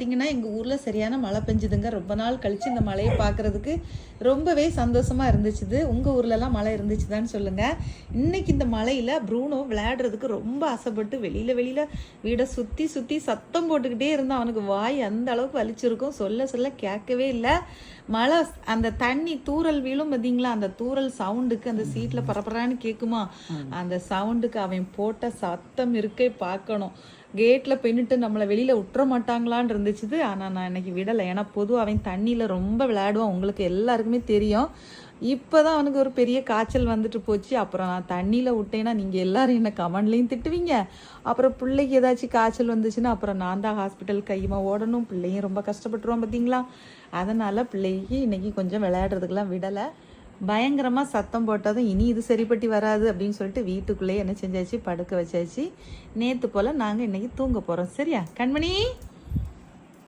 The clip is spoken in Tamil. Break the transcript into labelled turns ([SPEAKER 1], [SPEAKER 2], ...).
[SPEAKER 1] பார்த்தீங்கன்னா எங்கள் ஊரில் சரியான மழை பெஞ்சுதுங்க. ரொம்ப நாள் கழித்து இந்த மழையை பார்க்குறதுக்கு ரொம்பவே சந்தோஷமாக இருந்துச்சுது. உங்கள் ஊர்லலாம் மழை இருந்துச்சுதான்னு சொல்லுங்கள். இன்றைக்கி இந்த மழையில் ப்ரூனோ விளையாடுறதுக்கு ரொம்ப ஆசைப்பட்டு வெளியில் வீடை சுற்றி சுற்றி சத்தம் போட்டுக்கிட்டே இருந்தான். அவனுக்கு வாய் அந்த அளவுக்கு வலிச்சிருக்கும். சொல்ல கேட்கவே இல்லை. மழை அந்த தண்ணி தூறல் வீழும் பார்த்தீங்களா, அந்த தூறல் சவுண்டுக்கு அந்த சீட்டில் பரபரான்னு கேட்குமா, அந்த சவுண்டுக்கு அவன் போட்ட சத்தம் இருக்கே பார்க்கணும். கேட்டில் பின்னிட்டு நம்மளை வெளியில் விட்டுற மாட்டாங்களான்னு இருந்துச்சுது. ஆனால் நான் இன்னைக்கு விடலை. ஏன்னா பொதுவாக அவன் தண்ணியில் ரொம்ப விளையாடுவான், உங்களுக்கு எல்லாருக்குமே தெரியும். இப்போ தான் அவனுக்கு ஒரு பெரிய காய்ச்சல் வந்துட்டு போச்சு. அப்புறம் நான் தண்ணியில் விட்டேன்னா நீங்கள் எல்லோரும் என்ன கமெண்ட்லேயும் திட்டுவீங்க. அப்புறம் பிள்ளைக்கு ஏதாச்சும் காய்ச்சல் வந்துச்சுன்னா அப்புறம் நான் தான் ஹாஸ்பிட்டல் கையுமா ஓடணும். பிள்ளையும் ரொம்ப கஷ்டப்பட்டுருவான் பார்த்தீங்களா. அதனால் பிள்ளைக்கு இன்றைக்கி கொஞ்சம் விளையாடுறதுக்கெலாம் விடலை. பயங்கரமாக சத்தம் போட்டதும் இனி இது சரிப்பட்டு வராது அப்படின்னு சொல்லிட்டு வீட்டுக்குள்ளேயே என்ன செஞ்சாச்சு, படுக்க வச்சாச்சு. நேற்று போல் நாங்கள் இன்றைக்கி தூங்க போகிறோம். சரியா கண்மணி?